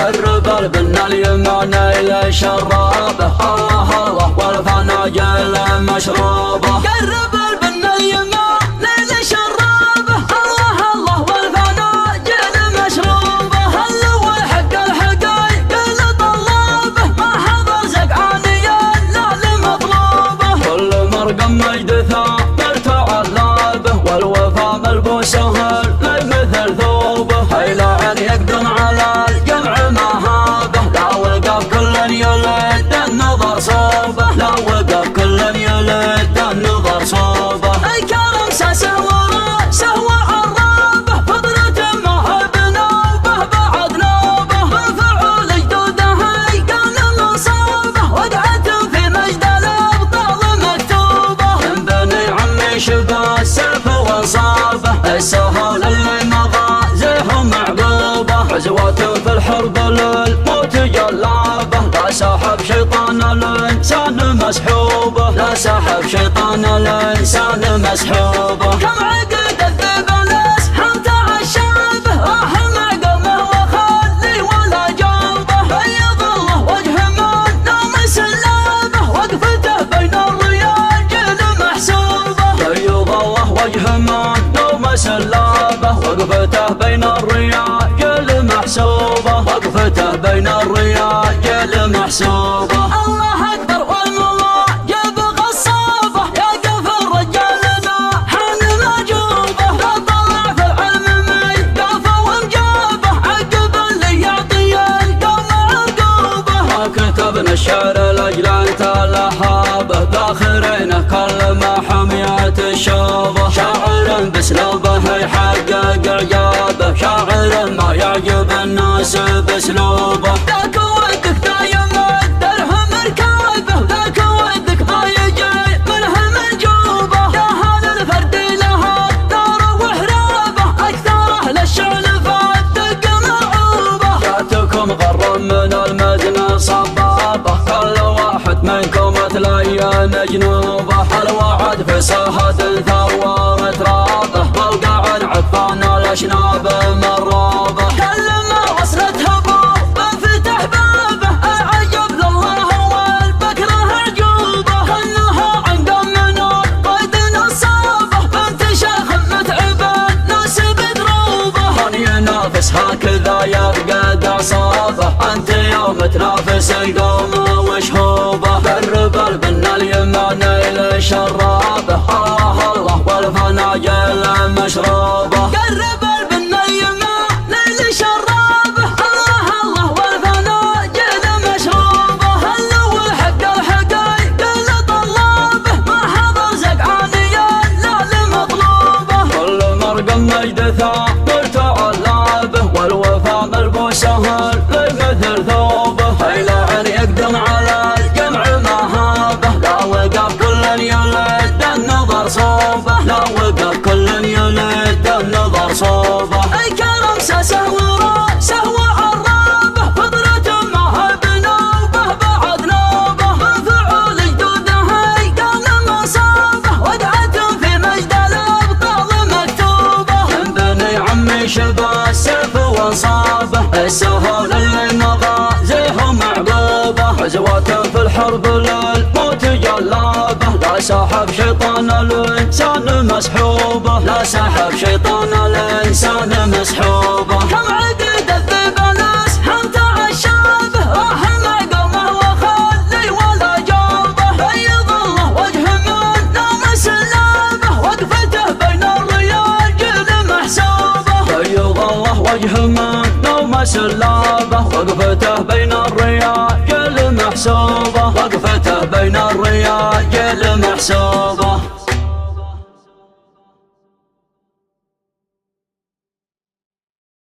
الربل بنا اليمان إلى شرابه، الله الله والفناجل مشروبه. الربل بنا اليمان إلى شرابه، الله الله والفناجل مشروبه. هلو الحق الحقايق اللي طلابه، ما حضر زقعانيا لا لمطلوبه. كل مرقم مجد ثابت علابه، والوفا ملبوسه مثل ثوبه. هيلا عن يقدم على الجمع مهابه، لا وقف كل يلد النظر صوبه، لا وقف كل يلد النظر صوبه. الكرم ساسه وراسه وعرابه، فضلة ما هي بنوبه بعد نوبه. بالفعول جدوده كان مصابه، وقعت في مجد الابطال مكتوبه. من بني عمي شبه السيف وصابه، السهول اللي مغازيهم معقوبه. عزوات في الحرب للموت جلابه، لا سحب شيطان الانسان مسحوبه، لا سحب شيطان الانسان مسحوبه. كم عقد الذئب الاسحام تعشابه، راح مع قومه وخلي ولا جنبه. بيض الله وجه من نوم سلابه، وقفته بين الريال جل محسوبه. بيض الله وجه من نوم سلابه، وقفته بين الريال محسوبه، وقفته بين الريال محسوبه. الله اكبر والمواجب غصابه، يقف الرجال حن مجوبه. لا طلع في العلم ميقافه ومجابه، عقب اللي يعطي القوم عقوبه. ما كتبنا الشعر لاجل انت لهابه، باخرينه كل ما حميت الشوبه. شاعر باسلوبه يحقق اعجابه، شاعر ما يعجب الناس باسلوبه. ذاك ودك دايم الدرهم ركابه، ذاك ودك ما يجي منها منجوبه. يا هذا الفرد لها دار وحرابه، اكثر اهل الشعل فالدق معوبه. جاتكم غر من المدن صبابه، كل واحد منكم تلين جنوبه. الوعد في ساحة ثورت رابه، موقع عفان الاشناب مروبه. كل ما وصلت هبوب فتح بابه، العجب لله والبكره عجوبه. كلها عن قوم من القيد نصابه، بنت شيخ متعبه ناس بدروبه. من ينافس هكذا يفقد اعصابه، انت يوم تنافس القوم وشهوبه. الربل بنا اليمان الى شرابه، الله الله والفناجل مشروبه. الربل بنا اليمان الى شرابه، الله الله والفناجل مشروبه. هلو الحق الحقايق اللي طلابه، ما حضر زقعانيا لا لمطلوبه. كل مرقم مجد ثابت علابه، والوفا ملبوسه مثل ثوبه. هيلا عن يقدم على الجمع مهابه، لا وقف كل يلد النظر صوبه، لا وقف كل يلد النظر صوبه. الكرم ساسه وراسه وعرابه، فضلة ما هي بنوبه بعد نوبه. بالفعول جدوده كان مصابه، وقعت في مجد الابطال مكتوبه. من بني عمي شبه السيف وصابه، السهول اللي مغازيهم معقوبه. عزوات في الحرب للموت جلابه، لا سحب شيطان الانسان مسحوبه، لا سحب شيطان الانسان مسحوبه. كم عقد الذئب الاسحام تعشابه، راح مع قومه وخلي ولا جنبه. بيض الله وجه من نوم سلابه، وقفته بين الريال جل محسوبه. بيض الله وجه من نوم سلابه، وقفته بين الريال محسوبه، وقفته بين الريال محسوبه.